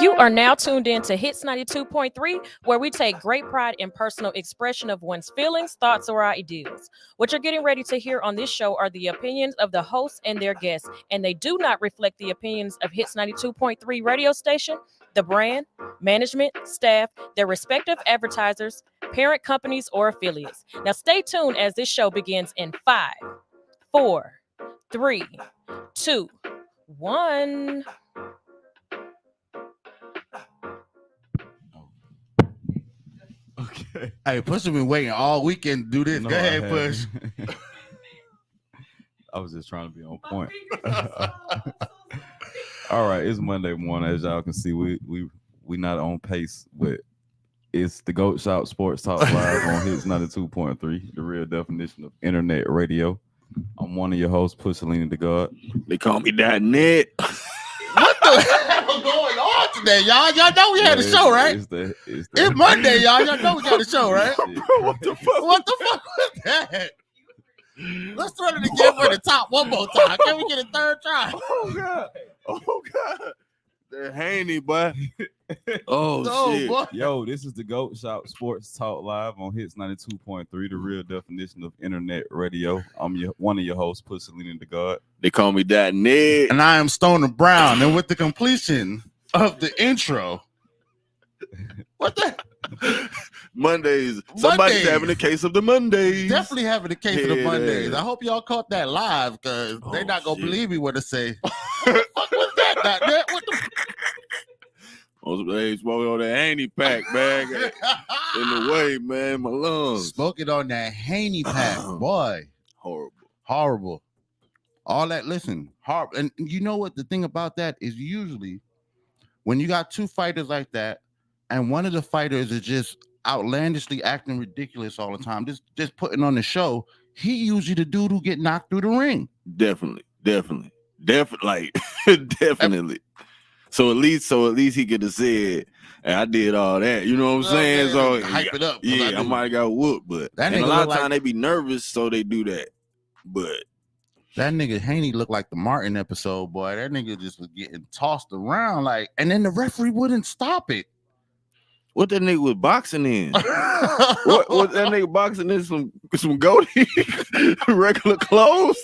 You are now tuned in to Hits 92.3, where we take great pride in personal expression of one's feelings, thoughts, or ideas. What you're getting ready to hear on this show are the opinions of the hosts and their guests, and they do not reflect the opinions of Hits 92.3 radio station, the brand, management, staff, their respective advertisers, parent companies, or affiliates. Now stay tuned as this show begins in 5, 4, 3, 2, 1. Okay. Hey, Push has been waiting all weekend to do this. No, Go I ahead, Push. haven't. I was just trying to be on point. All right, it's Monday morning. As y'all can see, we not on pace, but it's the GOAT Shop Sports Talk Live on Hits 92.3, the real definition of internet radio. I'm one of your hosts, Pushalini Da God. They call me that net. What the hell going on today, y'all? Y'all know we had a show, right? It's Monday, y'all. Y'all know we got a show, right? What the fuck? What the fuck was that? Let's run it again for the top one more time. Can we get a third try? Oh God! Oh God! They're Haney, boy. Oh No, shit! boy. Yo, this is the GOAT Shop Sports Talk Live on Hits 92.3, the real definition of internet radio. I'm one of your hosts, Pushalini Da God. They call me that net. And I am Stoner Brown. And with the completion of the intro, what the? Mondays. Somebody's having a case of the Mondays. Definitely having a case of the Yeah. Mondays. I hope y'all caught that live because they're not going to shit. believe me when I say, what the fuck was that? Goddamn? What the They smoking on that Haney pack, man. In the way, man. My lungs. Smoking on that Haney pack, boy. Horrible. All that, listen, horrible. And you know what? The thing about that is usually when you got two fighters like that, and one of the fighters is just outlandishly acting ridiculous all the time, just putting on the show, he usually the dude who get knocked through the ring. Definitely. So at least he could have said, hey, I did all that. You know what I'm saying? So hype it up. Yeah, I might have got whooped, but That and nigga a lot look of time like- they be nervous, so they do that. But That nigga Haney looked like the Martin episode, boy. That nigga just was getting tossed around, like, and then the referee wouldn't stop it. what that nigga was boxing in? what that nigga boxing in some goatee regular clothes?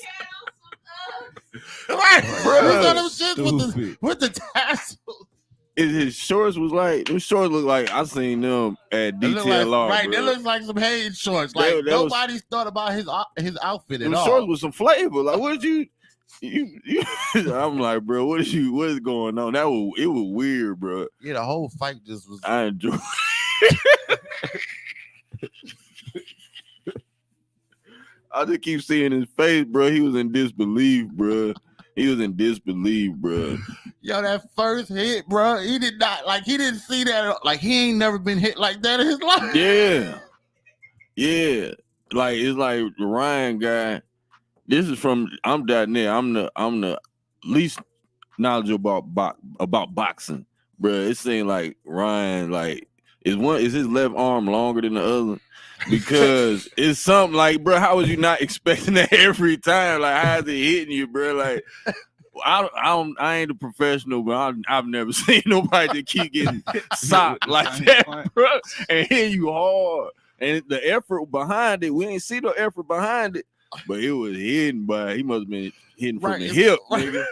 Right, Bruh. bro. Them shits Stupid. with the tassels. His shorts was like them shorts look like I seen them at It look DTLR. like, right, bro. they look like some Hayes shorts. Like That was- nobody's thought about his outfit at Them all. shorts with some flavor. Like what you I'm like, bro, what is going on? It was weird, bro. Yeah, the whole fight just was. I enjoy. I just keep seeing his face, bro. He was in disbelief, bro. Yo, that first hit, bro. He did not he didn't see that. Like he ain't never been hit like that in his life. Yeah. Like it's like the Ryan guy. This is from I'm .net. I'm the least knowledgeable about boxing, bro. It seemed like Ryan is his left arm longer than the other. Because it's something like, bro, how was you not expecting that every time? Like, how's it hitting you, bro? Like, I ain't a professional, but I've never seen nobody that keep getting socked like that, bro, and hit you hard. And the effort behind it, we ain't see no effort behind it, but it was hidden by. He must have been hitting from the hip, nigga.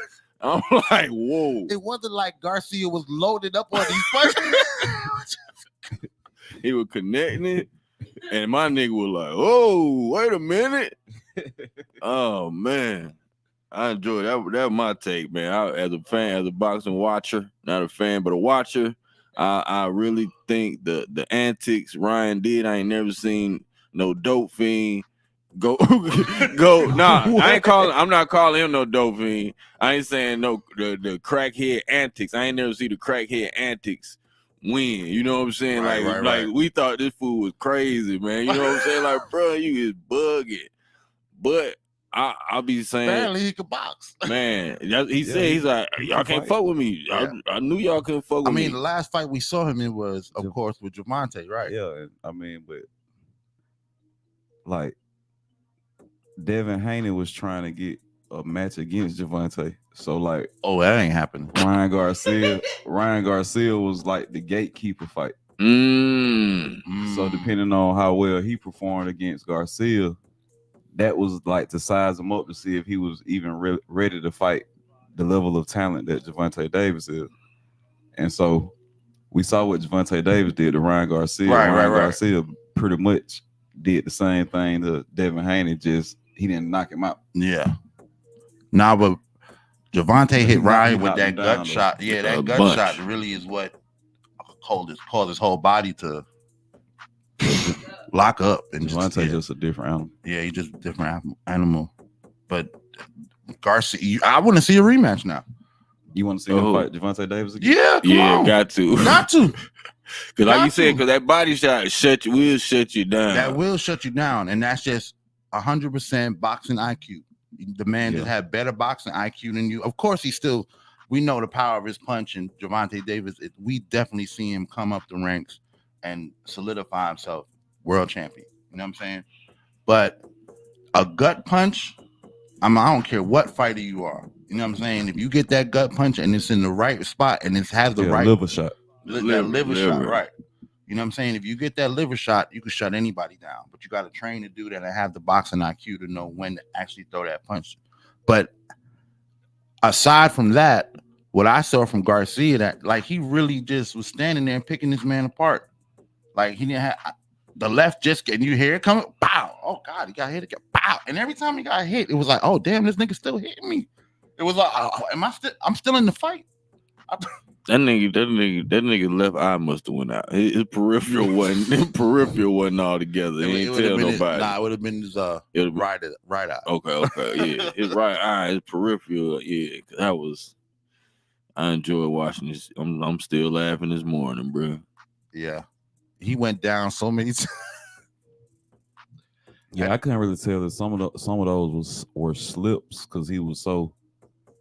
I'm like, whoa. It wasn't like Garcia was loaded up on these fights. He was connecting it. And my nigga was like, oh, wait a minute. Oh, man. I enjoy that. That was my take, man. As a fan, as a boxing watcher, not a fan, but a watcher, I really think the antics Ryan did, I ain't never seen no dope fiend go. Nah, I'm not calling him no dope fiend. I ain't saying no the crackhead antics. I ain't never see the crackhead antics win. You know what I'm saying? Right. We thought this fool was crazy, man. You know what I'm saying? Like, bro, you is bugging. But I'll be saying, apparently he could box. man, he said he's like, y'all can't fuck with me. Yeah. I knew y'all couldn't fuck with I me. mean, the last fight we saw him in was, of course, with Javante, right? Yeah, and I mean, but like Devin Haney was trying to get a match against Javante. So like, Oh, that ain't happening. Ryan Garcia was like the gatekeeper fight. So depending on how well he performed against Garcia, that was like to size him up to see if he was even ready to fight the level of talent that Javante Davis is. And so we saw what Javante Davis did to Ryan Garcia. Ryan Garcia pretty much did the same thing to Devin Haney, just he didn't knock him out. Yeah. Nah, but Javante hit Ryan with that gut shot. Yeah, that gut shot really is what caused his whole body to lock up. And Javante just a different animal. Yeah, he's just a different animal. But Garcia, I want to see a rematch now. You want to see him fight Javante Davis again? Yeah, come on. Got to. Because like you said, because that body shot will shut you down. That will shut you down, and that's just 100% boxing IQ. The man just had better boxing IQ than you. Of course, we know the power of his punch, and Javante Davis, we definitely see him come up the ranks and solidify himself world champion. You know what I'm saying? But a gut punch, I don't care what fighter you are. You know what I'm saying? If you get that gut punch and it's in the right spot and it has the right liver shot. Liver shot, right? You know what I'm saying? If you get that liver shot, you can shut anybody down. But you got to train to do that and have the boxing IQ to know when to actually throw that punch. But aside from that, what I saw from Garcia, that like he really just was standing there and picking this man apart. Like he didn't have the left just getting you hear it coming, pow! Oh God, he got hit again, pow! And every time he got hit, it was like, oh damn, this nigga still hitting me. It was like, I'm still in the fight. That nigga left eye must have went out. His peripheral wasn't all together. He ain't tell nobody. It would have been his right eye. Okay, yeah. His right eye, his peripheral, yeah. I enjoyed watching this. I'm still laughing this morning, bro. Yeah. He went down so many times. Yeah, I couldn't really tell that some of those were slips because he was so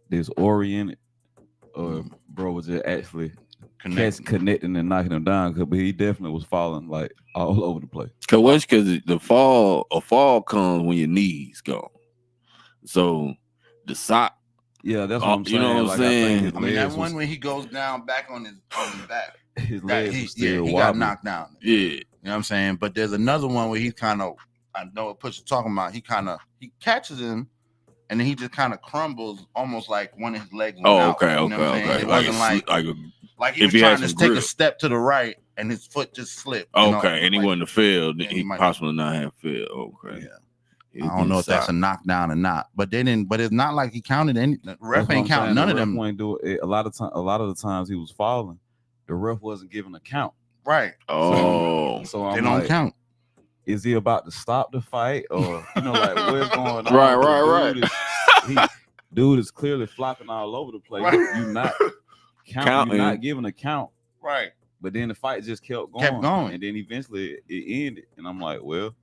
disoriented. Bro was just actually connecting and knocking him down. But he definitely was falling like all over the place. Because a fall comes when your knees gone. So the sock. Yeah, that's what I'm saying. You know what I'm saying? I mean, that one when he goes down back on his back. His legs was still he wobbly. got knocked down. Yeah. You know what I'm saying? But there's another one where he kind of, I know what Push is talking about. He catches him and then he just kind of crumbles almost like one of his legs went out. Okay. You know what I'm saying? It wasn't like he was he trying to take a step to the right and his foot just slipped. Okay, and he wouldn't have failed. He possibly not have failed. Okay. Yeah. I don't know if that's a knockdown or not, but it's not like he counted any. The ref ain't counting none of them. A lot of the times he was falling, the ref wasn't giving a count. Right. So they don't count. Is he about to stop the fight, or like what's going on? Right. Dude is clearly flopping all over the place. Right. You're not counting. You're not giving a count. Right. But then the fight just kept going, and then eventually it ended. And I'm like, well,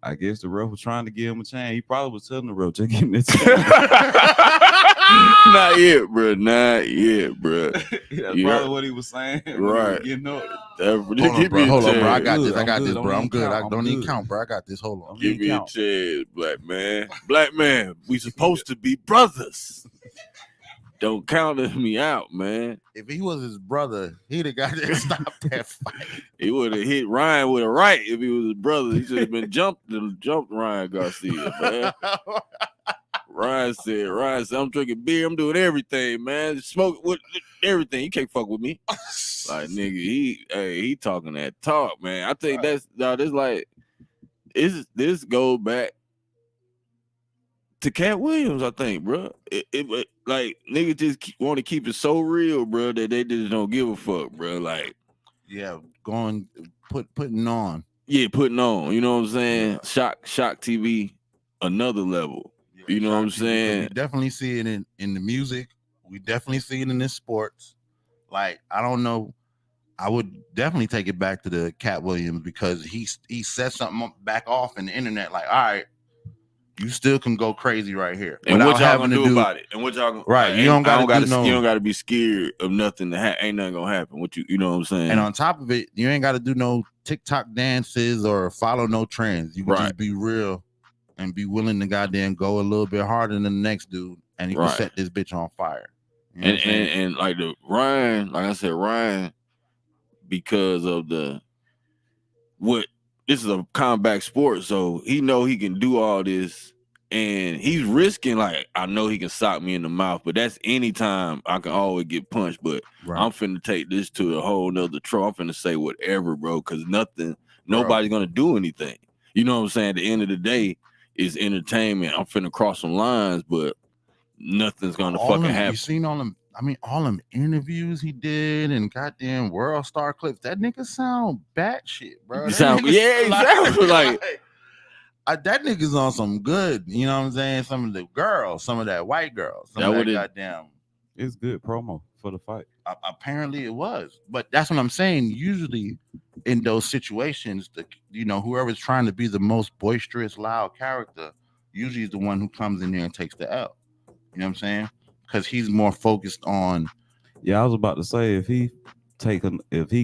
I guess the ref was trying to give him a chance. He probably was telling the ref, just give me a chance. Not yet, bro. That's probably what he was saying. Right. Hold on, bro. I got this. I got this, bro. I'm good. I don't need count, bro. I got this. Hold on. Give me a chance, black man. We supposed to be brothers. Don't count me out, man. If he was his brother, he'd have got to stop that fight. He would have hit Ryan with a right if he was his brother. He should have been jumped Ryan Garcia, man. Ryan said, I'm drinking beer. I'm doing everything, man. Smoke with everything. You can't fuck with me. Like, nigga, he talking that talk, man. I think this goes back to Cat Williams, I think, bro. It like niggas just want to keep it so real, bro, that they just don't give a fuck, bro. Like, yeah, putting on. Yeah, putting on. You know what I'm saying? Yeah. Shock TV, another level. Yeah, you know what I'm saying? We definitely see it in the music. We definitely see it in the sports. Like, I don't know. I would definitely take it back to the Cat Williams because he said something back off in the internet. Like, all right, you still can go crazy right here. And what y'all gonna do about it? And what y'all gonna right? You don't gotta be scared of nothing. Ain't nothing gonna happen. You know what I'm saying? And on top of it, you ain't got to do no TikTok dances or follow no trends. You can just be real and be willing to goddamn go a little bit harder than the next dude, and you can Right. set this bitch on fire. You know what I'm saying? And like the Ryan, like I said, Ryan, because of this is a combat sport, so he know he can do all this, and he's risking, like, I know he can sock me in the mouth, but that's anytime I can always get punched. But I'm finna take this to a whole nother trough. I'm finna say whatever, bro, because nobody's gonna do anything. You know what I'm saying? At the end of the day, it's entertainment. I'm finna cross some lines, but nothing's gonna fucking happen. You seen all them? I mean, all them interviews he did and goddamn World Star clips. That nigga sound batshit, bro. He sound, yeah, exactly. Like that nigga's on some good. You know what I'm saying? Some of the girls, some of that white girls, some of that goddamn. It's good promo for the fight. Apparently it was, but that's what I'm saying. Usually, in those situations, whoever's trying to be the most boisterous, loud character, usually is the one who comes in there and takes the L. You know what I'm saying? Because he's more focused on. Yeah, I was about to say if he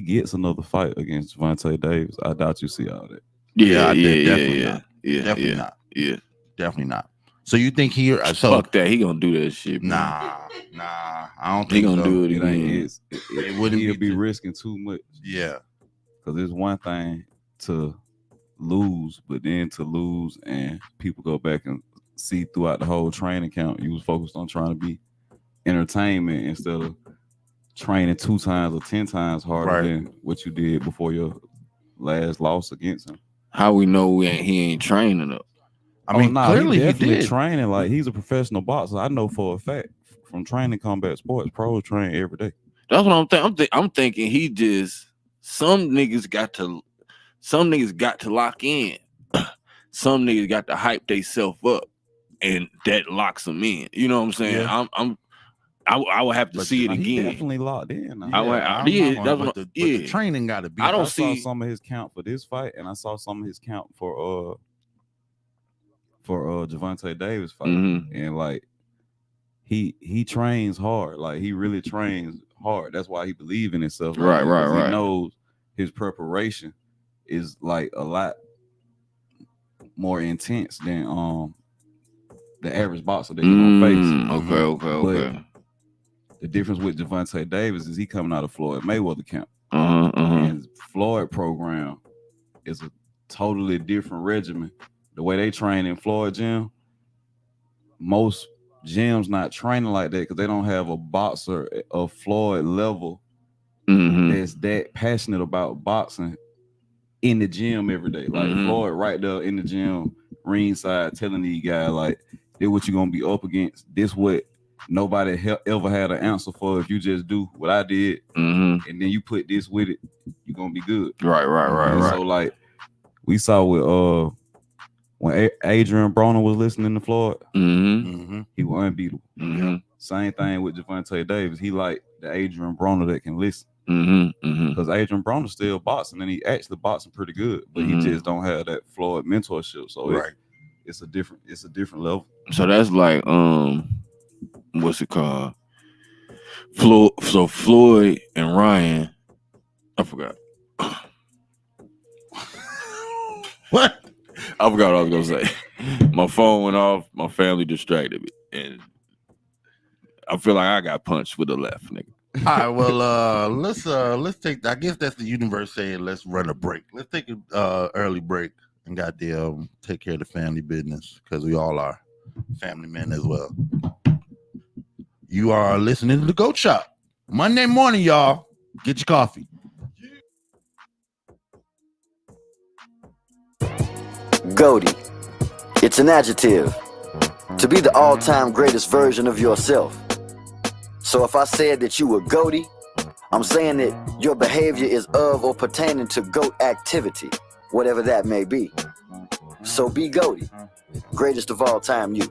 gets another fight against Gervonta Davis, I doubt you see all that. Definitely not. Yeah, definitely not. So you think fuck that? He gonna do that shit? Bro. Nah. I don't think he gonna do it again. It wouldn't be risking too much. Yeah, because it's one thing to lose, but then to lose and people go back and see throughout the whole training camp you was focused on trying to be entertainment instead of training 2 times or 10 times harder than what you did before your last loss against him. How we know he ain't training up? I mean, clearly he definitely did. Training like he's a professional boxer. I know for a fact from training combat sports, pros train every day. That's what I'm thinking. I'm thinking he just some niggas got to lock in. Some niggas got to hype themselves up, and that locks them in. You know what I'm saying? Yeah. I would have to see it again. He definitely locked in. The training got to be. I saw some of his count for this fight, and I saw some of his count for Gervonta Davis fight, and like he trains hard. Like he really trains hard. That's why he believes in himself. Right. He knows his preparation is like a lot more intense than the average boxer that you're gonna face. Okay. But the difference with Gervonta Davis is he coming out of Floyd Mayweather camp. And Floyd program is a totally different regimen. The way they train in Floyd gym, most gyms not training like that because they don't have a boxer of Floyd level that's that passionate about boxing in the gym every day. Like Floyd right there in the gym, ringside, telling these guys like, "This what you gonna be up against. This what nobody ever had an answer for. If you just do what I did, and then you put this with it, you're gonna be good." Right. So like we saw with when Adrian Broner was listening to Floyd, he was unbeatable. Same thing with Gervonta Davis. He like the Adrian Broner that can listen. Because Adrian Broner's still boxing and he actually boxing pretty good, but he just don't have that Floyd mentorship. So it's a different level. So that's like what's it called? Floyd and Ryan. I forgot. What? I forgot what I was gonna say. My phone went off. My family distracted me, and I feel like I got punched with the left, nigga. All right, well, let's take. I guess that's the universe saying let's run a break. Let's take an early break and goddamn take care of the family business because we all are family men as well. You are listening to the GOAT Shop Monday morning, y'all. Get your coffee. GOATy. It's an adjective. To be the all-time greatest version of yourself. So if I said that you were GOATy, I'm saying that your behavior is of or pertaining to GOAT activity, whatever that may be. So be GOATy. Greatest of all time, you.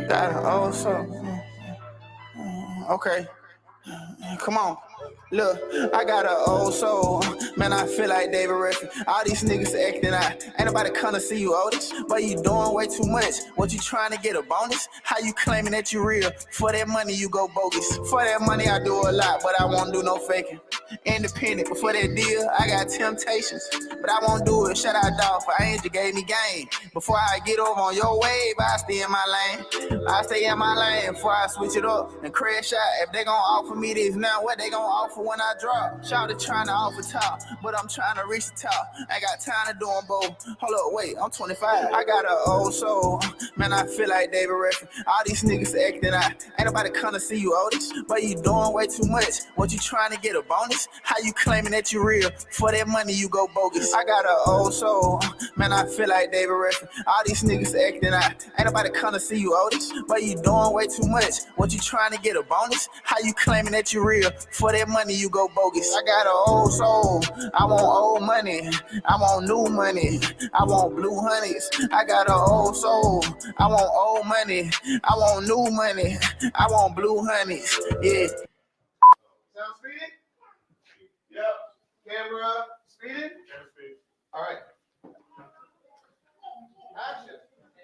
That also. Okay. Come on. Look, I got an old soul. Man, I feel like David Ruffin. All these niggas acting out. Ain't nobody come to see you, Otis. But you doing way too much. What you trying to get a bonus? How you claiming that you real? For that money, you go bogus. For that money, I do a lot, but I won't do no faking. Independent, but for that deal, I got temptations. But I won't do it. Shut out, dog. For Angel gave me game. Before I get over on your wave, I stay in my lane. I stay in my lane before I switch it up and crash out. If they gon' offer me this now, what they gon' offer when I drop? Shawty trying to offer top, but I'm trying to reach the top. Ain't got time to do them both. Hold up, wait, I'm 25. I got an old soul. Man, I feel like David Ruffin. All these niggas acting out. Ain't nobody come to see you, Otis. But you doing way too much. What you trying to get a bonus? How you claiming that you real? For that money, you go bogus. I got an old soul. Man, I feel like David Ruffin. All these niggas acting out. Ain't nobody come to see you, Otis. But you doing way too much. What you trying to get a bonus? How you claiming that you real? For that money, you go bogus. I got an old soul. I want old money. I want new money. I want blue honeys. I got an old soul. I want old money. I want new money. I want blue honeys. Yeah. Sound speeding? Yep. Camera speeding? All right. Action.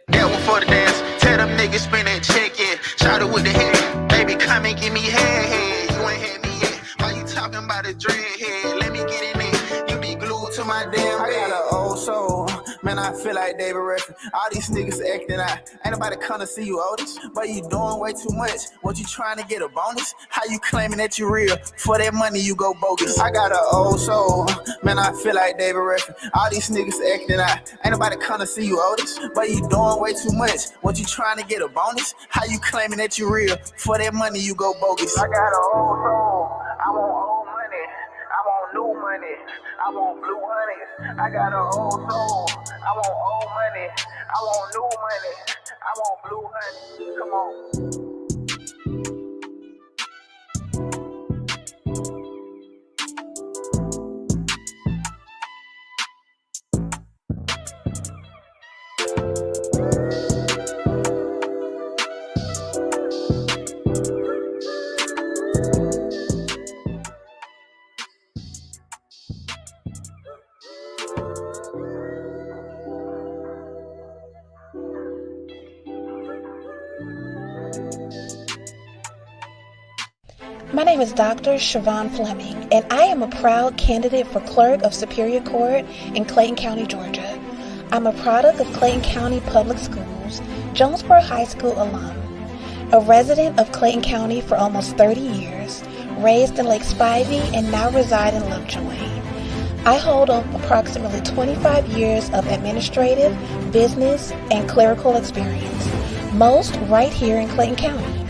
That one for the dance. Tell them niggas spin that check, yeah. Shout it with the head. Baby, come and give me head. You ain't had me yet. Why you talking about a dreadhead? Let me get in there. You be glued to my damn bed. I got an old soul. Man, I feel like David Ruffin. All these niggas acting out. Ain't nobody come to see you, Otis. But you doing way too much. What you trying to get a bonus? How you claiming that you real? For that money, you go bogus. I got an old soul. Man, I feel like David Ruffin. All these niggas acting out. Ain't nobody come to see you, Otis. But you doing way too much. What you trying to get a bonus? How you claiming that you real? For that money, you go bogus. I got an old soul. I want old money. I want new money. I want blue honeys. I got an old soul. I want old money. I want new money. I want blue honey. Come on. My name is Dr. Siobhan Fleming, and I am a proud candidate for Clerk of Superior Court in Clayton County, Georgia. I'm a product of Clayton County Public Schools, Jonesboro High School alum, a resident of Clayton County for almost 30 years, raised in Lake Spivey, and now reside in Lovejoy. I hold approximately 25 years of administrative, business, and clerical experience, most right here in Clayton County.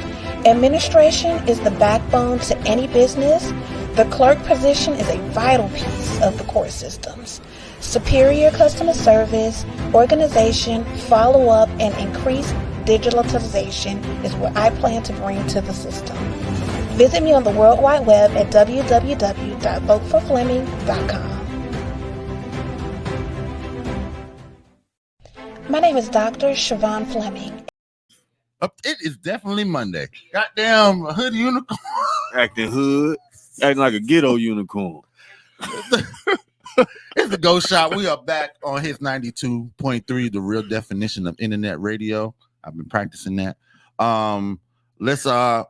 Administration is the backbone to any business. The clerk position is a vital piece of the court systems. Superior customer service, organization, follow-up, and increased digitalization is what I plan to bring to the system. Visit me on the World Wide Web at www.voteforfleming.com. My name is Dr. Siobhan Fleming. It is definitely Monday. Goddamn hood unicorn. Acting hood, acting like a ghetto unicorn. It's the GOAT Shop. We are back on his 92.3, the real definition of internet radio. I've been practicing that. Let's so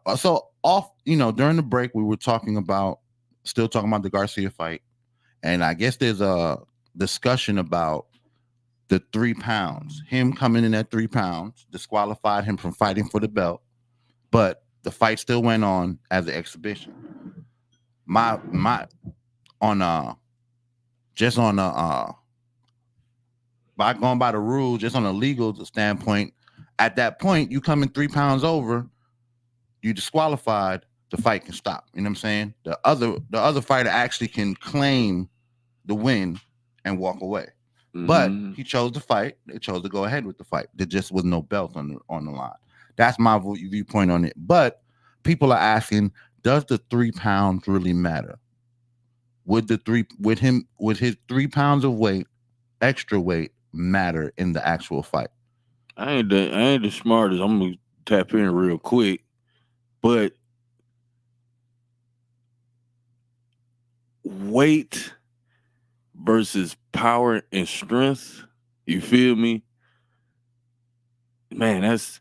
off, during the break, we were still talking about the Garcia fight. And I guess there's a discussion about the 3 pounds. Him coming in at 3 pounds disqualified him from fighting for the belt, but the fight still went on as an exhibition. By going by the rules, just on a legal standpoint, at that point, you come in 3 pounds over, you disqualified, the fight can stop. You know what I'm saying? The other fighter actually can claim the win and walk away. But he chose to fight. They chose to go ahead with the fight. There just was no belt on the line. That's my viewpoint on it. But people are asking, does the 3 pounds really matter? Would his 3 pounds of weight, extra weight, matter in the actual fight? I ain't the smartest. I'm gonna tap in real quick, but weight versus power and strength. You feel me? Man, that's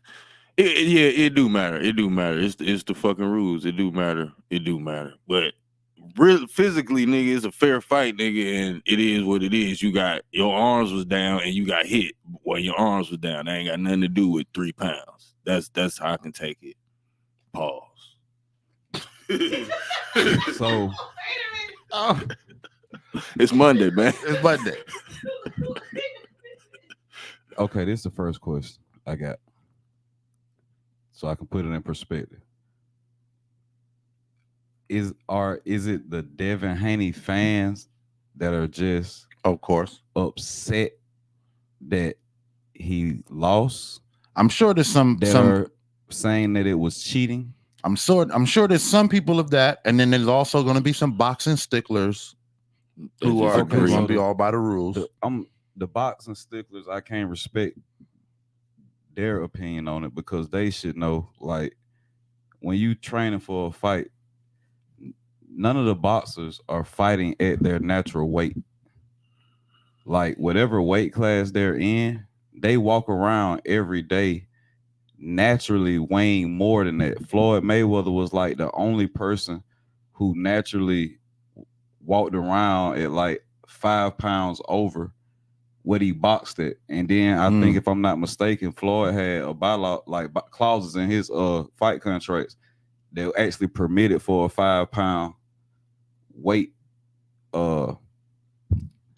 it. Yeah, it do matter. It do matter. It's the fucking rules. It do matter. It do matter. But real physically, nigga, it's a fair fight, nigga, and it is what it is. You got your arms was down and you got hit while your arms was down. That ain't got nothing to do with 3 pounds. That's how I can take it. Pause. So It's Monday, man. It's Monday. okay, this is the first question I got, so I can put it in perspective. Is it the Devin Haney fans that are just Of course. upset that he lost? I'm sure there's some Are saying that it was cheating. I'm sure there's some people of that, and then there's also going to be some boxing sticklers who are Okay, going so to be all by the rules. The boxing sticklers, I can't respect their opinion on it because they should know, like, when you training for a fight, none of the boxers are fighting at their natural weight. Like, whatever weight class they're in, they walk around every day naturally weighing more than that. Floyd Mayweather was like the only person who naturally walked around at like 5 pounds over what he boxed at. And then I think, if I'm not mistaken, Floyd had a bylaw, like clauses in his fight contracts that actually permitted for a 5 pound weight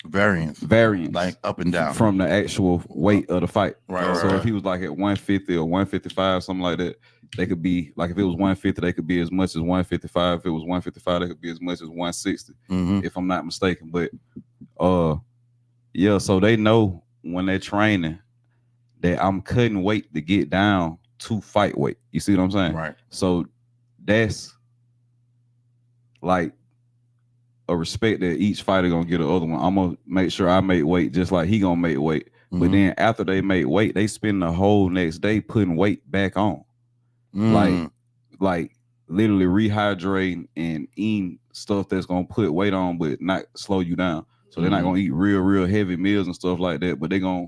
variance, like up and down from the actual weight of the fight. Right. So if he was like at 150 or 155, something like that, they could be like, if it was 150, they could be as much as 155. If it was 155, they could be as much as 160, if I'm not mistaken. But yeah, so they know when they're training that I'm cutting weight to get down to fight weight. You see what I'm saying? Right. So that's like a respect that each fighter gonna get the other one. I'm gonna make sure I make weight just like he gonna make weight. But then after they make weight, they spend the whole next day putting weight back on. Like literally rehydrating and eating stuff that's gonna put weight on but not slow you down. So they're not gonna eat real heavy meals and stuff like that, but they're gonna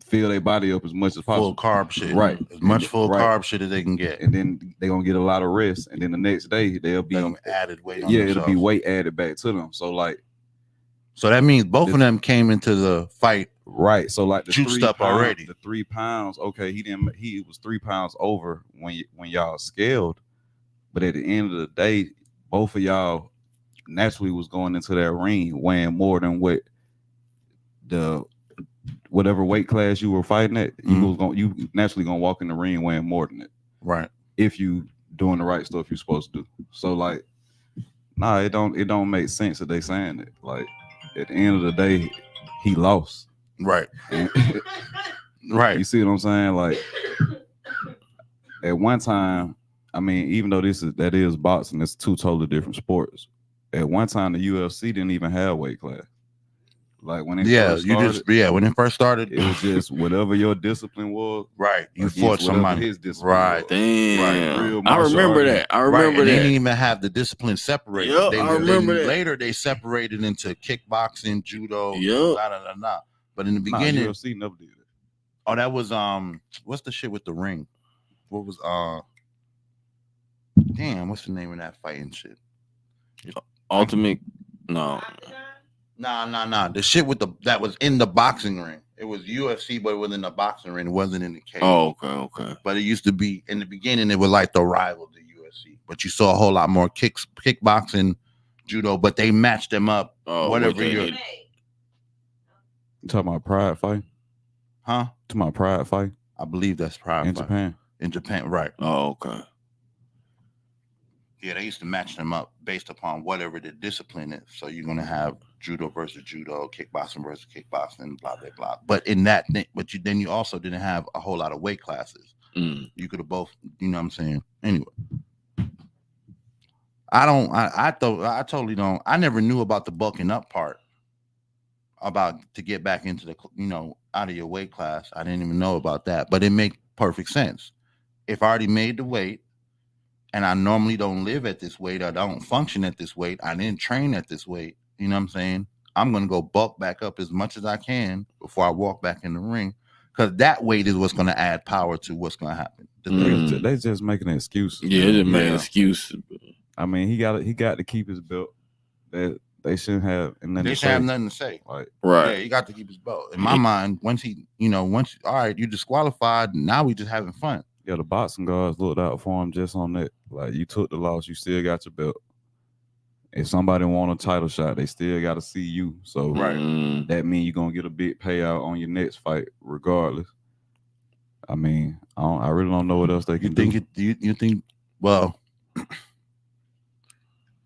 fill their body up as much as possible. Full carb shit. Right. As much full carb shit as they can get. And then they're gonna get a lot of rest. And then the next day they'll be added weight on it'll be weight added back to them. So like, so that means both of them came into the fight right. So like the juiced 3 up pounds, already. The 3 pounds, okay, he was 3 pounds over when y'all scaled. But at the end of the day, both of y'all naturally was going into that ring weighing more than what whatever weight class you were fighting at. You naturally gonna walk in the ring weighing more than it. Right. If you doing the right stuff you're supposed to do. So like, nah, it don't make sense that they saying it. Like, at the end of the day, he lost. Right. Right. You see what I'm saying? Like, at one time, I mean, even though that is boxing, it's 2 totally different sports. At one time, the UFC didn't even have weight class. Like when it when it first started, it was just whatever your discipline was. Right. You fought somebody. His discipline right. was. Damn. Right. I remember that. I remember that. They didn't even have the discipline separated. Yep, I remember that. Later, they separated into kickboxing, judo, But in the beginning, UFC never did it. Oh, that was what's the shit with the ring? What was damn, what's the name of that fighting shit? Ultimate. No. Nah. The shit with that was in the boxing ring. It was UFC, but it was in the boxing ring. It wasn't in the cage. Oh, okay. But it used to be in the beginning. It was like the rival to UFC. But you saw a whole lot more kickboxing, judo. But they matched them up. Whatever you're. You talking about Pride fight? Huh? Talking about Pride fight? I believe that's Pride in fight. Japan. In Japan, right? Oh, okay. Yeah, they used to match them up based upon whatever the discipline is. So you're gonna have judo versus judo, kickboxing versus kickboxing, blah blah blah. But in that, then you also didn't have a whole lot of weight classes. You could have both. You know what I'm saying? Anyway, I totally don't. I never knew about the bulking up part. About to get back into the out of your weight class. I didn't even know about that, but it makes perfect sense. If I already made the weight, and I normally don't live at this weight, I don't function at this weight, I didn't train at this weight, you know what I'm saying? I'm gonna go bulk back up as much as I can before I walk back in the ring, because that weight is what's gonna add power to what's gonna happen. They just making excuses. Yeah, man. they just making excuses. I mean, he got to keep his belt. That they shouldn't have nothing They to should say. have nothing to say. Like, Right. Yeah, he got to keep his belt. In my mind, once all right, you disqualified. Now we just having fun. yeah, the boxing guards looked out for him just on that. Like, you took the loss, you still got your belt. If somebody want a title shot, they still got to see you. So that means you're gonna get a big payout on your next fight, regardless. I mean, I really don't know what else they can do. You think? Well,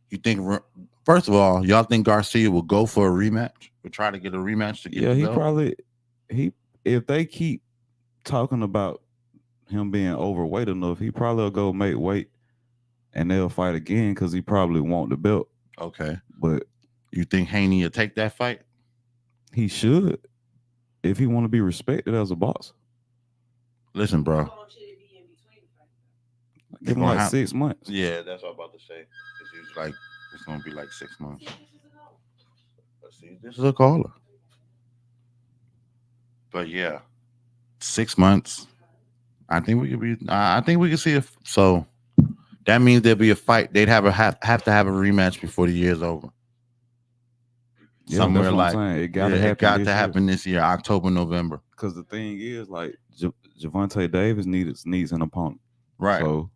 you think? First of all, y'all think Garcia will go for a rematch? Will try to get a rematch to get? Yeah, the he belt? probably if they keep talking about him being overweight enough, he probably will go make weight and they'll fight again because he probably want the belt. Okay, but you think Haney will take that fight? He should, if he want to be respected as a boxer. Listen, bro. Give him like 6 months. Yeah, that's what I'm about to say. It's gonna be like 6 months. Let's see, this is a caller. But yeah, 6 months. I think we could be. I think we could see if so. That means there'll be a fight. They'd have to have a rematch before the year's over. Yeah, Somewhere that's what like I'm saying. It got to happen this year, October, November. Because the thing is, like, Gervonta Davis needs an opponent, right? So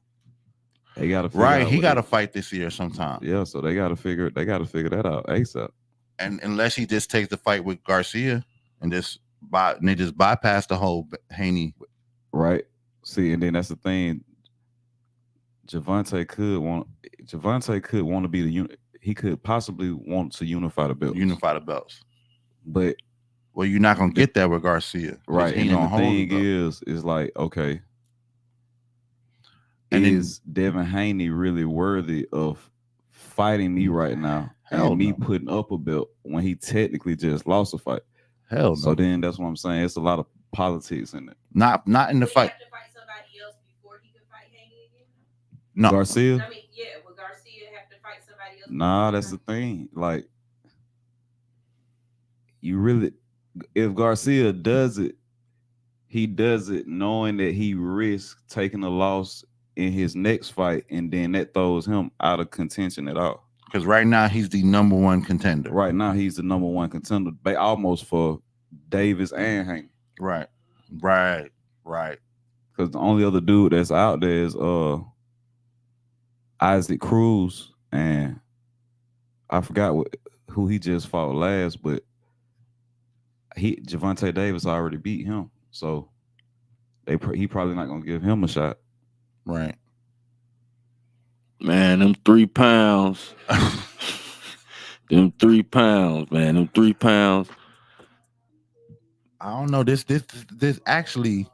they got to right. He got to fight this year sometime. Yeah, so they got to figure that out ASAP. And unless he just takes the fight with Garcia and they just bypass the whole Haney, right? See, and then that's the thing. Gervonta could want to be the unit. He could possibly want to unify the belts. But you're not gonna get that with Garcia, right? And then the thing is like, okay, is Devin Haney really worthy of fighting me right now and me putting up a belt when he technically just lost a fight? Hell no. So then that's what I'm saying. It's a lot of politics in it. Not in the fight. No. Garcia? I mean, yeah, will Garcia have to fight somebody else? Nah, that's the thing. Like, if Garcia does it, he does it knowing that he risks taking a loss in his next fight, and then that throws him out of contention at all. Because right now he's the number one contender. Right now he's the number one contender, almost for Davis and Haney. Right. Because the only other dude that's out there is Isaac Cruz, and I forgot who he just fought last, but Gervonta Davis already beat him, so he probably not gonna give him a shot. Right. Man, them 3 pounds. Them 3 pounds, man. Them 3 pounds. I don't know. This actually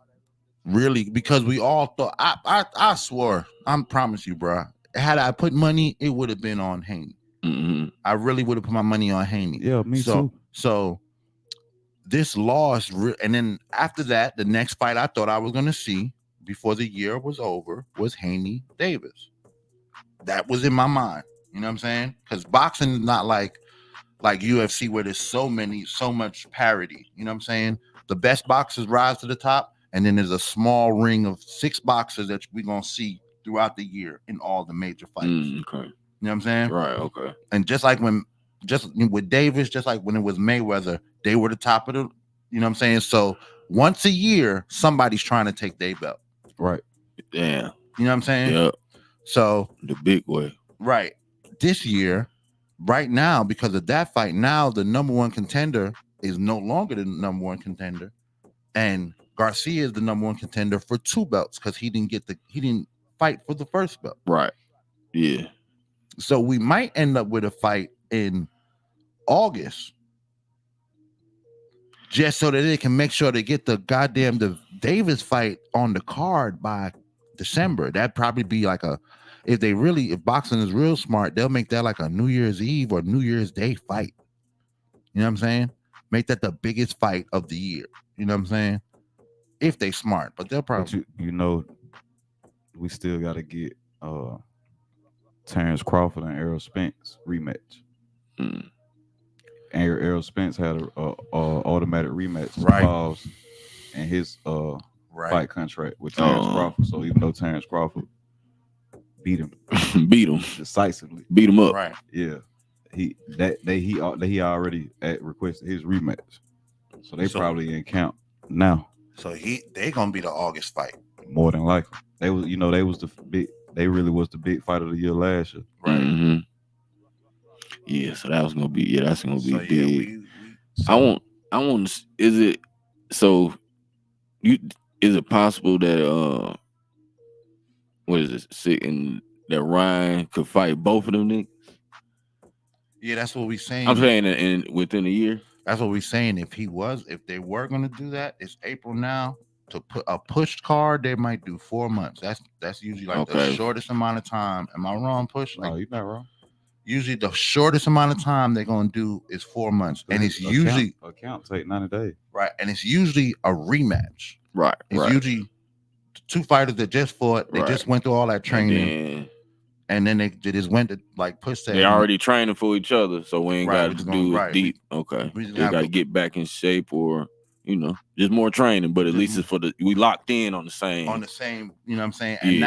really, because we all thought. I swore. I promise you, bro. Had I put money, it would have been on Haney. Mm-hmm. I really would have put my money on Haney. Yeah, me too. So this loss, and then after that, the next fight I thought I was gonna see before the year was over was Haney Davis. That was in my mind. You know what I'm saying? Because boxing is not like UFC where there's so much parity. You know what I'm saying? The best boxers rise to the top, and then there's a small ring of 6 boxers that we're gonna see throughout the year in all the major fights. Okay. You know what I'm saying? Right, okay. And just with Davis, just like when it was Mayweather, they were the top of the, you know what I'm saying? So once a year, somebody's trying to take their belt. Right. Damn. You know what I'm saying? Yeah. So the big way. Right. This year, right now, because of that fight, now the number one contender is no longer the number one contender. And Garcia is the number one contender for 2 belts because he didn't fight for the first belt. Right. Yeah. So we might end up with a fight in August, just so that they can make sure they get the Davis fight on the card by December. That'd probably be like if boxing is real smart, they'll make that like a New Year's Eve or New Year's Day fight. You know what I'm saying? Make that the biggest fight of the year. You know what I'm saying? If they smart, but they'll probably. But we still got to get Terrence Crawford and Errol Spence rematch. Mm. Errol Spence had a automatic rematch Right. clause in his Right. fight contract with Terrence Crawford. So even though Terrence Crawford beat him decisively, beat him up. Right. Yeah, he already requested his rematch. So they probably in count now. So they gonna be the August fight. More than likely. They really was the big fight of the year last year. Right. Mm-hmm. Yeah, so that's gonna be big. So, I want. Is it so? Is it possible that what is it? Sitting that Ryan could fight both of them niggas? Yeah, that's what we saying. I'm saying within a year. That's what we're saying. If they were gonna do that, it's April now. To put a push card, they might do 4 months. That's usually like the shortest amount of time. Am I wrong, Push? No, you're not wrong. Usually the shortest amount of time they're gonna do is 4 months, and it's usually count take 90 days. Right, and it's usually a rematch. Right. It's usually two fighters that just fought. They just went through all that training. And then they just went to, like Push said, they already training for each other, so we ain't got to do it deep. We just got to get back in shape, or just more training. But at least it's we locked in on the same. You know what I'm saying? And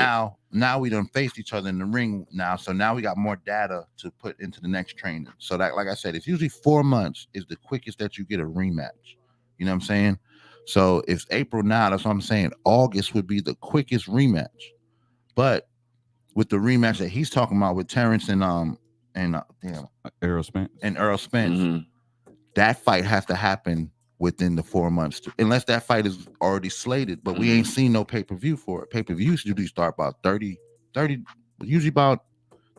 now we done faced each other in the ring now, so now we got more data to put into the next training. So that, like I said, it's usually 4 months is the quickest that you get a rematch. You know what I'm saying? So if April now, that's what I'm saying. August would be the quickest rematch, but with the rematch that he's talking about with Terrence and Errol Spence mm-hmm. That fight has to happen within the 4 months, unless that fight is already slated. But we ain't seen no pay-per-view for it. Pay-per-views usually start about 30, usually about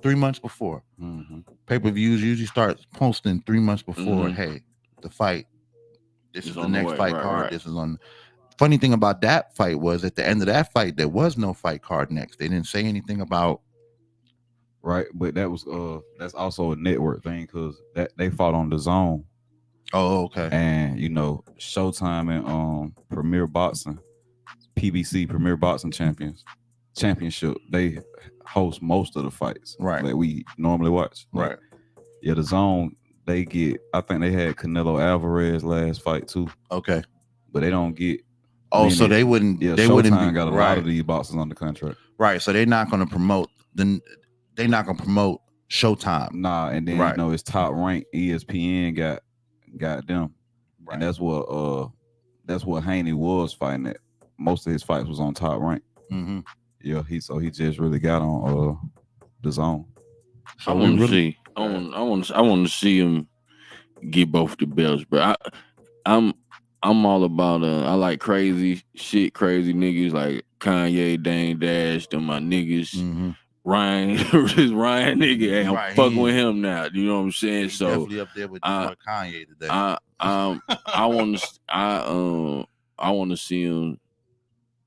3 months before. Mm-hmm. Pay-per-views usually start posting 3 months before. Hey, the fight. This is the next fight card. Right. This is on. Funny thing about that fight was at the end of that fight, there was no fight card next. They didn't say anything about. Right, but that was that's also a network thing because that they fought on the Zone. Oh, okay. And Showtime and Premier Boxing, PBC Premier Boxing Championship, they host most of the fights that we normally watch. Right. Yeah, the Zone, I think they had Canelo Alvarez last fight too. Okay. But they don't get. So they wouldn't. Yeah, they Showtime wouldn't be, got a lot of these boxers on the contract. Right. So they're not going to promote they're not going to promote Showtime. Nah, and then it's Top Rank. ESPN got them, and that's what Haney was fighting at. Most of his fights was on Top Rank. Mm-hmm. Yeah, he just really got on the Zone. So I want to see. I want to see him get both the belts, bro. I'm all about I like crazy niggas like Kanye, Dane Dash, them my niggas. Mm-hmm. Ryan, this Ryan nigga, hey, I'm fucking with him now. You know what I'm saying? So definitely up there with Kanye today. I want to see him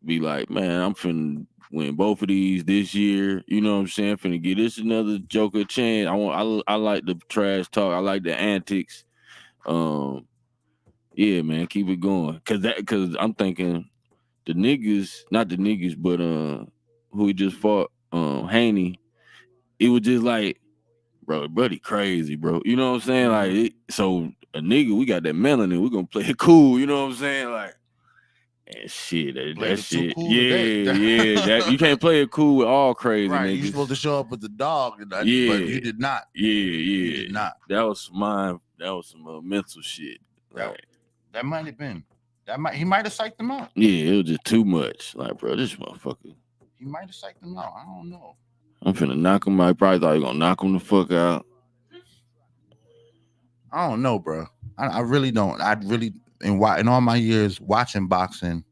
be like, man, I'm finna win both of these this year. You know what I'm saying? Finna give this another Joker chance. I like the trash talk. I like the antics. Yeah, man, keep it going. Cause I'm thinking the niggas, not the niggas, but who he just fought, Haney. It was just like, bro, buddy crazy, bro. You know what I'm saying? Like, so a nigga, we got that melanin. We gonna play it cool. You know what I'm saying? Like, and shit, that shit. Cool yeah. That you can't play it cool with all crazy niggas. You supposed to show up with the dog, but you did not. Yeah. You did not. That was mine. That was some mental shit. That might have been. He might have psyched them out. Yeah, it was just too much. Like, bro, this motherfucker. He might have psyched them out. I don't know. I'm finna knock him out. He probably thought he gonna knock him the fuck out. I don't know, bro. I really don't. In all my years watching boxing,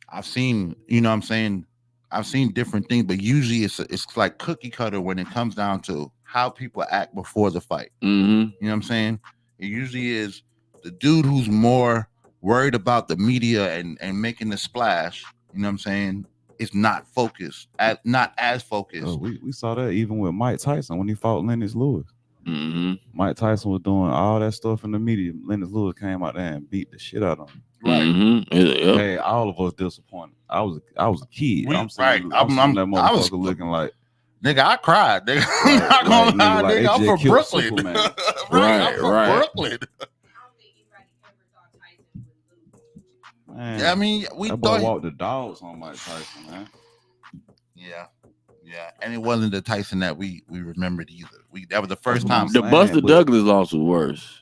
I've seen, you know what I'm saying? I've seen different things, but usually it's like cookie cutter when it comes down to how people act before the fight. Mm-hmm. You know what I'm saying? It usually is the dude who's more worried about the media and making the splash. You know what I'm saying? It's not focused, not as focused. Oh, we saw that even with Mike Tyson when he fought Lennox Lewis. Mm-hmm. Mike Tyson was doing all that stuff in the media. Lennox Lewis came out there and beat the shit out of him. Right. Yep. Hey, all of us disappointed. I was a kid. We- I'm seeing, right. I'm seeing that I was- motherfucker looking like Nigga, I cried. Nigga, I'm Like- not gonna like, nigga, lie, like they nigga. I'm just from killed Brooklyn. Superman. Right, Right, I'm from right. Brooklyn. Man, Yeah, I mean, we that boy thought. walked the dogs on Mike Tyson, man. Yeah, and it wasn't the Tyson that we remembered either. That was the first what I'm time. The saying, Buster but- Douglas loss was worse.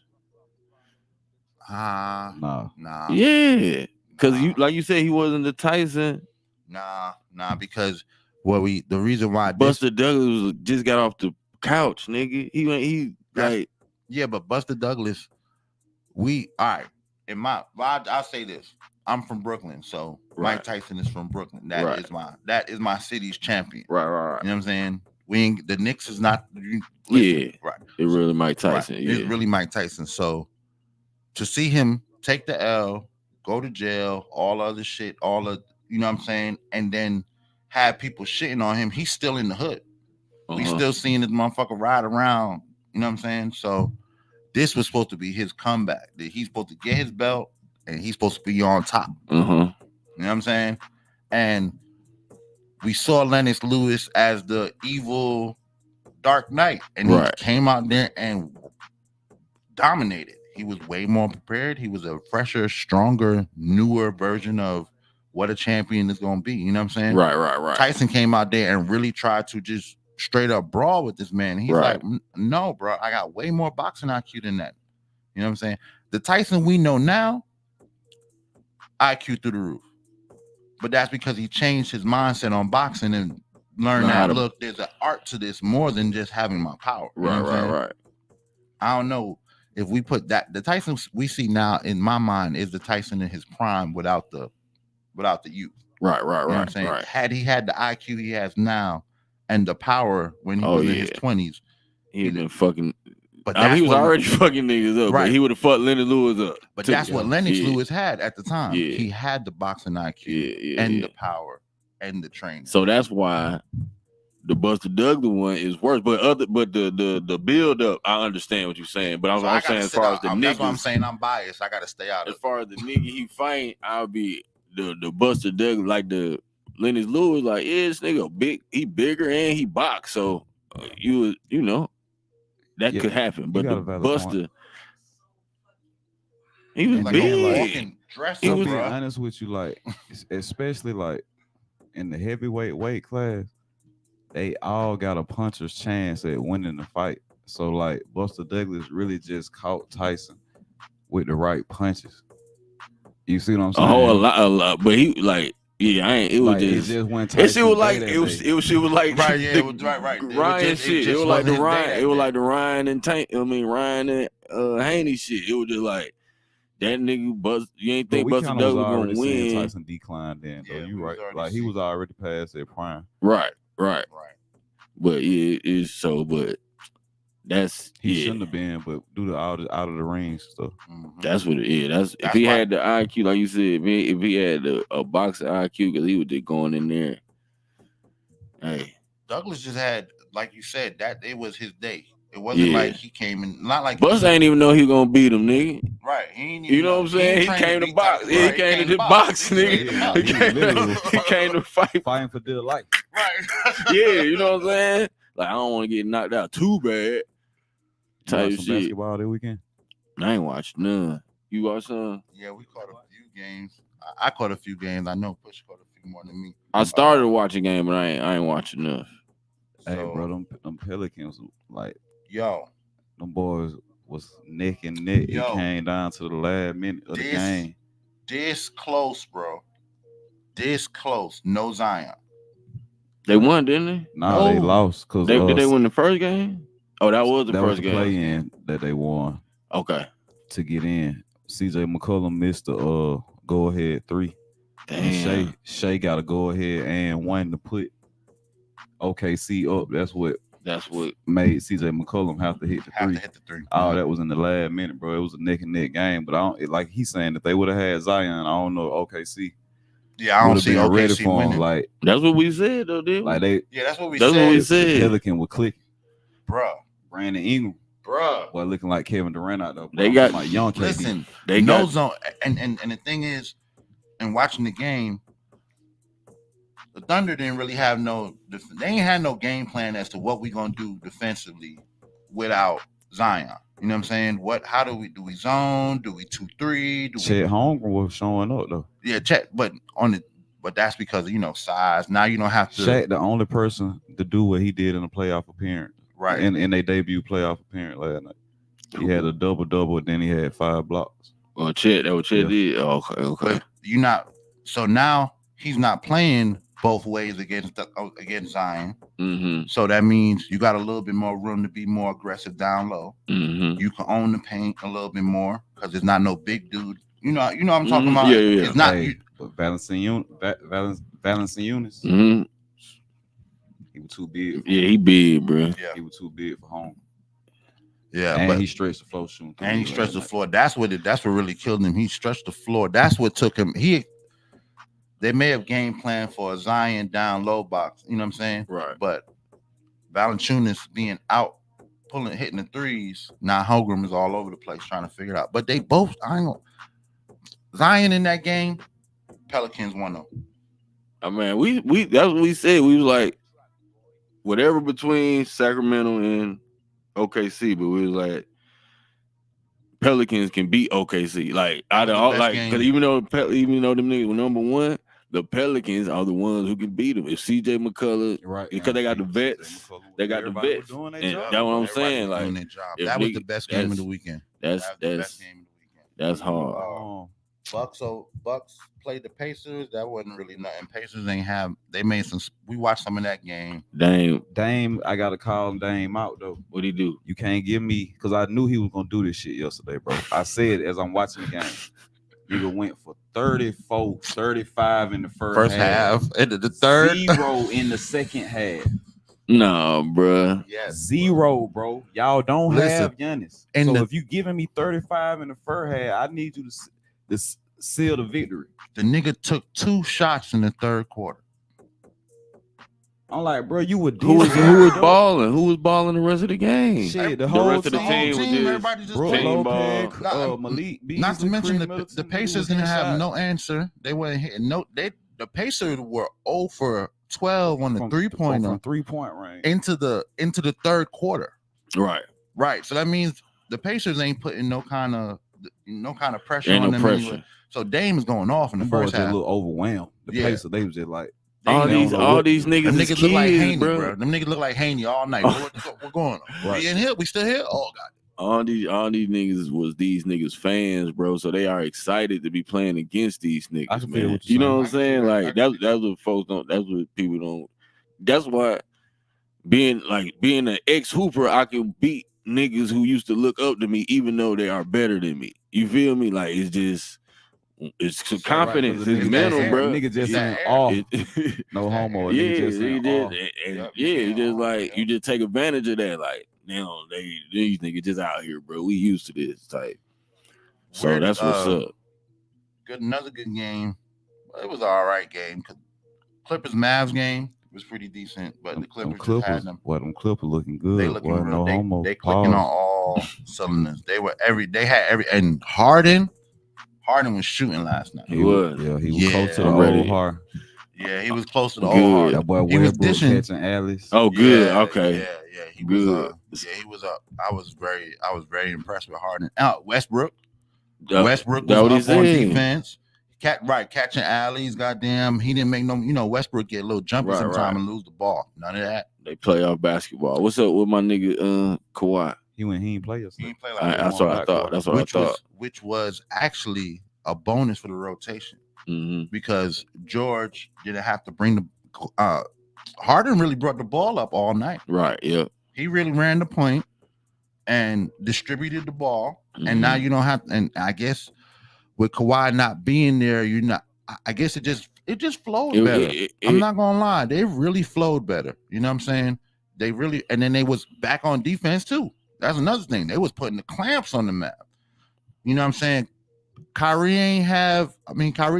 Nah. Yeah, because Nah. you like you said he wasn't the Tyson. Nah, because the reason why Buster Douglas just got off the couch, nigga. He like yeah, but Buster Douglas, all right. I'll say this. I'm from Brooklyn, so Right. Mike Tyson is from Brooklyn. Right. That is my city's champion. right. You know what I'm saying? The Knicks is not. Right. It really Mike Tyson. Right. Yeah, It's really Mike Tyson. So to see him take the L, go to jail, all other shit, you know what I'm saying, and then have people shitting on him, he's still in the hood. We still seeing this motherfucker ride around. You know what I'm saying? So this was supposed to be his comeback. That he's supposed to get his belt and he's supposed to be on top. You know what I'm saying? And we saw Lennox Lewis as the evil Dark Knight, and he came out there and dominated. He was way more prepared. He was a fresher, stronger, newer version of what a champion is going to be. You know what I'm saying? Right. Tyson came out there and really tried to just straight up brawl with this man. He's like, no, bro, I got way more boxing IQ than that. You know what I'm saying? The Tyson we know now, IQ through the roof. But that's because he changed his mindset on boxing and learned that, look, there's an art to this more than just having my power. You know what I'm saying? Right. I don't know if we put that, the Tyson we see now in my mind is the Tyson in his prime without the youth. Right. You know what I'm saying? Had he had the IQ he has now and the power when he was in his 20s, he'd been fucking. But he was already fucking niggas up, right? But he would have fucked Lennox Lewis up. But that's what Lennox Lewis had at the time. Yeah. He had the boxing IQ and the power and the training. So that's why the Buster Douglas one is worse. But the build up, I understand what you're saying. But I'm saying as far as the niggas, that's why I'm saying I'm biased. I got to stay out of it. As far as the nigga he fight, I'll be the Buster Douglas, like the Lennox Lewis, like this nigga big, he bigger and he box. So you know that could happen. But the Buster, he was like big. To be honest with you, like especially like in the heavyweight weight class, they all got a puncher's chance at winning the fight. So like Buster Douglas really just caught Tyson with the right punches. You see what I'm saying? A lot. But he like, yeah, I ain't. It was like, just. It just went. It shit was like it was. Shit was like right. Yeah, it was right. Ryan shit. It was like the Ryan. It was like the Ryan and Ryan and Haney shit. It was just like that nigga. You ain't think Buster Douglas was gonna win? Tyson declined then, though. You right? Like he was already past that prime. Right. But yeah, it's so. But that's he shouldn't have been. But due to out of the range stuff. That's what it is. That's if he had the IQ, like you said, if he had a boxing IQ, because he was just going in there. Hey, Douglas just had, like you said, that it was his day. It wasn't like he came in, not like Bus ain't even know he gonna beat him, nigga. Right. He ain't even you know what I'm saying? He came to box. He came to box, nigga. He came to fight. Fighting for dear life. Right. Yeah, you know what I'm saying? Like, I don't want to get knocked out too bad. Type some shit. Basketball that weekend? I ain't watched none. You watch some? Yeah, we caught a few games. I caught a few games. I know Push caught a few more than me. I started watching game, but I ain't watching enough. Hey, bro, them Pelicans, like, them boys was neck and neck. It came down to the last minute of the game. This close, bro. This close. No Zion. They won, didn't they? Nah, they lost. Cause did they win the first game? Oh, that was the first game. Play-in that they won. Okay. To get in. CJ McCollum missed the go-ahead 3. Damn. Shea got to go ahead and one to put OKC up. That's what made CJ McCollum have to hit the 3. Oh, that was in the last minute, bro. It was a neck and neck game. But like he's saying, if they would have had Zion, I don't know OKC. Yeah, I don't see OKC ready for winning. him. Like that's what we said, though, didn't we? Like that's what we said. That's what we said. Pelican would click, bro. Brandon Ingram. bruh. Boy, looking like Kevin Durant out there. Bro. They I'm got- talking about young KD. Listen, They no got- zone, and the thing is, in watching the game, the Thunder didn't really have they ain't had no game plan as to what we gonna do defensively without Zion. You know what I'm saying? How do we zone? Do we 2-3? Do we? Chet Holmgren was showing up though. Yeah, but that's because of size. Now you don't have to. Shaq, the only person to do what he did in a playoff appearance, Right. In their debut playoff appearance last night. He had a double, then he had 5 blocks. Well, Chet, that what Chet did. Oh, okay. But so now he's not playing both ways against Zion. Mm-hmm. So that means you got a little bit more room to be more aggressive down low. Mm-hmm. You can own the paint a little bit more because it's not no big dude. You know what I'm talking about? Yeah. It's not. But balancing units. Mm-hmm. He was too big. Yeah, he big, bro. Yeah. He was too big for home. Yeah, and but he stretched the floor shooting. And he stretched the floor. That's what really killed him. He stretched the floor. That's what took him. They may have game planned for a Zion down low box. You know what I'm saying? Right. But Valanciunas being out, hitting the threes. Now Holmgren is all over the place trying to figure it out. But they both, Zion in that game, Pelicans won them. I mean, we that's what we said. We was like, whatever between Sacramento and OKC, but we was like, Pelicans can beat OKC. Like out of all, like, because even though them niggas were number one, the Pelicans are the ones who can beat them. If CJ McCullough, right, because they got the vets, they got the vets, and that's what I'm saying. Like that was the best game of the weekend. That's the best game of the weekend. That's hard. Bucks played the Pacers. That wasn't really nothing. Pacers they made some. We watched some of that game. Dame, I gotta call Dame out though. What'd he do? You can't give me, because I knew he was gonna do this shit yesterday, bro. I said as I'm watching the game, nigga went for 34, 35 in the first half. Into the third. 0 in the second half. No, bro. Yes. 0, bro. Y'all don't have Giannis. And so if you giving me 35 in the first half, I need you to seal the victory. The nigga took 2 shots in the third quarter. I'm like, bro, you would. Who was balling? Who was balling the rest of the game? Shit, the rest of the team was everybody just Brook playing ball. Malik Beasley, not to mention Chris the Pacers didn't have no answer. They weren't hitting the Pacers were 0 for 12 on the 3-pointer from 3-point range into the third quarter. Right. So that means the Pacers ain't putting no kind of pressure on them. Anyway. So Dame is going off in the first half. A little overwhelmed. The Pacers, they was just like. All these niggas them is niggas kids, look like Haney, bro. Them niggas look like Haney all night. What's going on? Right. We in here? We still here? Oh God. All these niggas was these niggas fans, bro. So they are excited to be playing against these niggas, man. You know what I'm saying? Like that's what folks don't. That's what people don't. That's why being an ex-hooper, I can beat niggas who used to look up to me, even though they are better than me. You feel me? Like it's confidence. It's mental, bro. Nigga just ain't off. No homo. Yeah, you just like you just take advantage of that. Like now these niggas just out here, bro. We used to this type. So that's what's up. Another good game. It was an all right game. Clippers Mavs game was pretty decent, but the Clippers just had them. Them Clippers looking good. They looking real. No they clicking on all cylinders. And Harden was shooting last night. He was close to the old Harden. Yeah, he was close to the old Harden. That boy Westbrook catching alleys. Oh, good. Okay. Yeah, he was. He was up. I was very impressed with Harden. Westbrook was up on defense. Catching alleys. Goddamn, he didn't make no. Westbrook get a little jumpy sometimes and lose the ball. None of that. They play off basketball. What's up with my nigga Kawhi? He ain't play us. He ain't play that's what I thought. That's what I thought. Which was actually a bonus for the rotation because George didn't have to bring the. Harden really brought the ball up all night. Right. Yeah. He really ran the point and distributed the ball, and now you don't have. And I guess with Kawhi not being there, you're not. I guess it just flowed better. I'm not gonna lie, they really flowed better. You know what I'm saying? They really, and then they was back on defense too. That's another thing. They was putting the clamps on the map. You know what I'm saying? Kyrie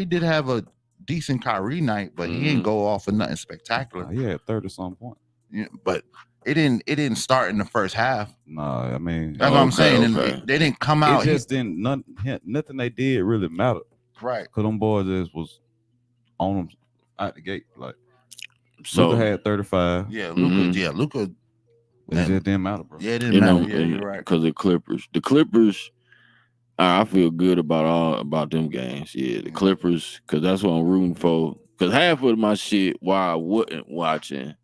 did have a decent Kyrie night, but he ain't go off for nothing spectacular. He had 30 some points. Yeah, but it didn't start in the first half. Nah, I mean, That's what I'm saying. okay. And they didn't come out. it just didn't. Nothing they did really mattered. Right. Cause them boys just was on them out the gate. Like So Luka had 35. Yeah, Luka. Mhm. Yeah, Luka. It just didn't matter, bro. Yeah, it didn't matter. Yeah, you're right. Because the Clippers. I feel good about them games. Yeah, the Clippers, because that's what I'm rooting for. Because half of my shit, why I wasn't watching,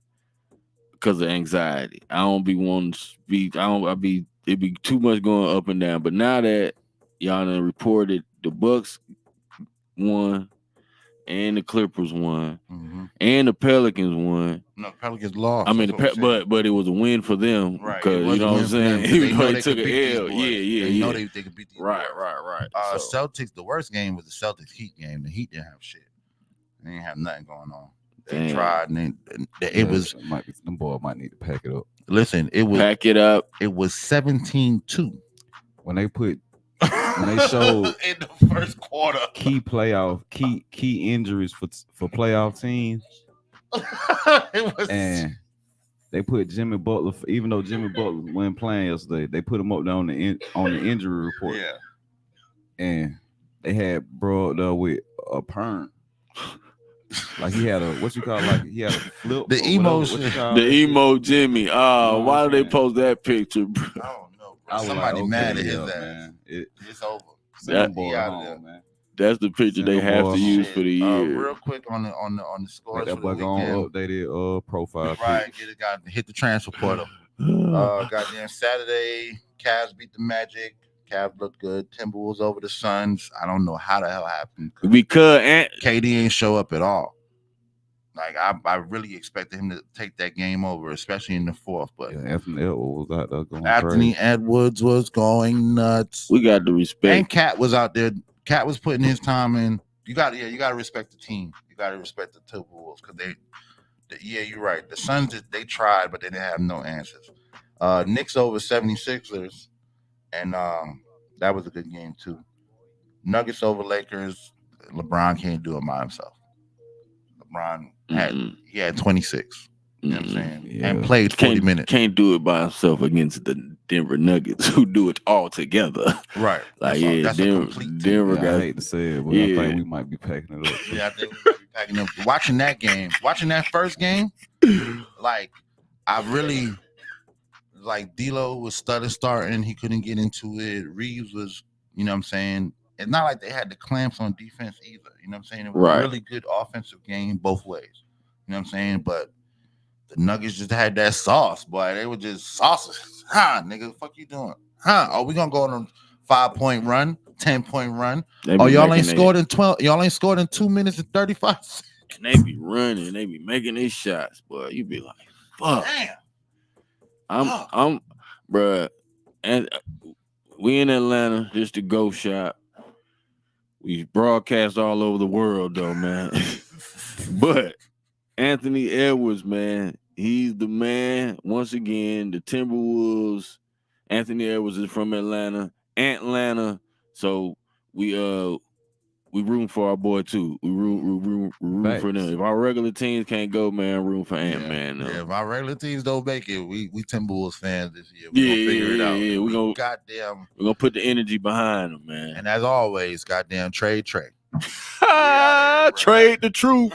because of anxiety. I don't be wanting to be. It be too much going up and down. But now that y'all done reported the Bucks won, and the Clippers won, and the Pelicans won. No, Pelicans lost. I mean, but it was a win for them, right? Because you know what I'm saying. Even though they took an L, They know they could beat these right. So, Celtics. The worst game was the Celtics Heat game. The Heat didn't have shit. They didn't have nothing going on. They Damn. tried, and it was. Them boys might need to pack it up. Listen, it was pack it up. It was 17-2 when they showed in the first quarter key injuries for playoff teams. It was, and they put Jimmy Butler. Even though Jimmy Butler wasn't playing yesterday, they put him up there on the injury report. Yeah, and they had bro up there with a perm. Like he had a he had a flip. The emo Jimmy. Why did they post that picture, bro? I don't know. Bro. Somebody mad at his ass. Man. It's over. That's the picture they have to use for the year. Real quick on the scores. That boy on updated profile. Right, hit the transfer portal. Goddamn Saturday, Cavs beat the Magic. Cavs looked good. Timberwolves over the Suns. I don't know how the hell happened because KD ain't show up at all. Like I really expected him to take that game over, especially in the fourth. But Anthony Edwards was out there going crazy. Edwards was going nuts. We got to respect. And Cat was out there. Cat was putting his time in. You got to respect the team. You got to respect the Timberwolves because you're right. The Suns they tried, but they didn't have no answers. Knicks over 76ers, and that was a good game too. Nuggets over Lakers. LeBron can't do it by himself. LeBron had 26. You know what I'm saying? Yeah. And played 40 minutes. Can't do it by himself against the Denver Nuggets, who do it all together. Right. Like that's a complete Denver team. I hate to say it, but I think we might be packing it up. Yeah, I think we might be packing it up. Watching that first game, like I really D'Lo was starting. He couldn't get into it. Reeves was, you know what I'm saying? It's not like they had the clamps on defense either. You know what I'm saying? It was a really good offensive game both ways. You know what I'm saying? But the Nuggets just had that sauce, boy. They were just sauces. Huh, nigga, the fuck you doing? Huh? Oh, we gonna go on a 5-point run, 10-point run. Oh, y'all ain't scored in 12. Y'all ain't scored in 2 minutes and 35 seconds. And they be running, they be making these shots, boy. You be like, fuck. Damn. I'm bruh. And we in Atlanta, just the GOAT Shop. We broadcast all over the world, though, man. But Anthony Edwards, man, he's the man. Once again, the Timberwolves. Anthony Edwards is from Atlanta. So we room for our boy too. We room for them. If our regular teams can't go, man, room for Ant-Man. Yeah, if our regular teams don't make it, we Timberwolves fans this year. We're gonna figure it out. Yeah, we're gonna put the energy behind them, man. And as always, goddamn trade. Trade the truth.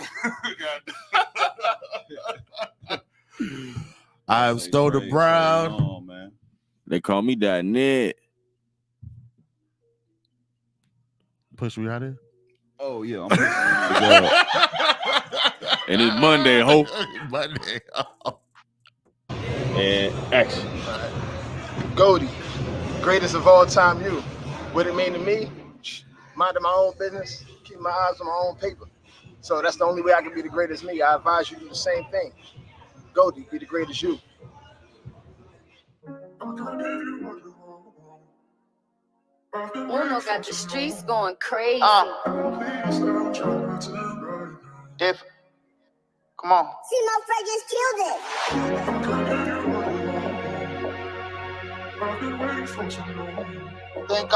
I'm Stoner Brown. Man. They call me .net. Push me out here. Oh yeah, and it's Monday, hope. Monday. And action. Goaty, greatest of all time. You. What it mean to me? Minding my own business, keeping my eyes on my own paper. So that's the only way I can be the greatest me. I advise you to do the same thing. Goaty, be the greatest you. Uno got the streets going crazy. Different. Come on. See, my friend just killed it. Think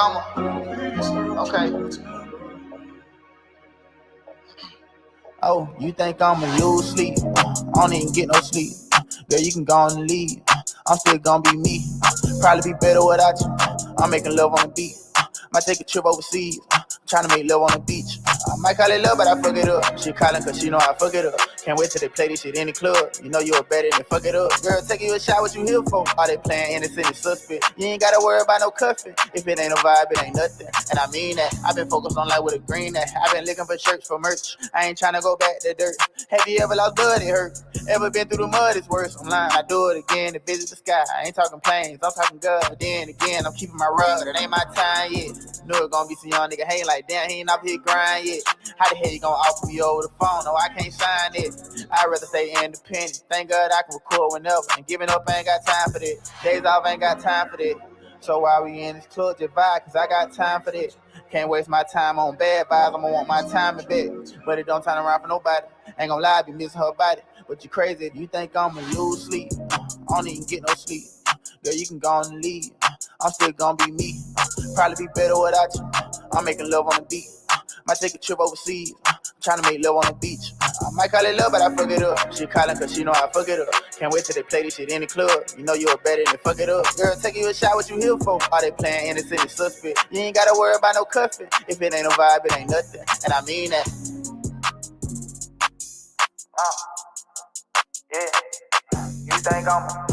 okay. Oh, you think I'ma lose sleep? I don't even get no sleep. Girl, you can go on and leave. I'm still gonna be me. Probably be better without you. I'm making love on the beat. Might take a trip overseas. Trying to make love on the beach. I might call it love, but I fuck it up. She calling cause she know I fuck it up. Can't wait till they play this shit in the club. You know you're better than fuck it up. Girl, take you a shot, what you here for? All they playing innocent and suspect. You ain't gotta worry about no cuffing. If it ain't a vibe, it ain't nothing. And I mean that. I've been focused on life with a green at. I've been looking for shirts for merch. I ain't trying to go back to dirt. Have you ever lost blood? It hurt. Ever been through the mud? It's worse. I'm lying. I do it again to visit the sky. I ain't talking planes. I'm talking God. Then again, I'm keeping my rug. It ain't my time yet. Know it gonna be some young nigga hating like, damn, he ain't up here grind yet. How the hell you gonna offer me over the phone? No, I can't sign it. I'd rather stay independent. Thank God I can record whenever. And giving up, I ain't got time for that. Days off, ain't got time for that. So while we in this club, just vibe, cause I got time for that. Can't waste my time on bad vibes. I'ma want my time in bed. But it don't turn around for nobody. Ain't gonna lie, I be missing her body. But you crazy if you think I'ma lose sleep. I don't even get no sleep. Girl, you can go on and leave. I'm still gonna be me. Probably be better without you. I'm making love on the beat. Might take a trip overseas. Trying to make love on the beach. I might call it love, but I fuck it up. She calling cause she know I fuck it up. Can't wait till they play this shit in the club. You know you're better than fuck it up. Girl, take you a shot, what you here for? All they playing innocent and suspect. You ain't gotta worry about no cuffing. If it ain't no vibe, it ain't nothing. And I mean that. Yeah. You think I'm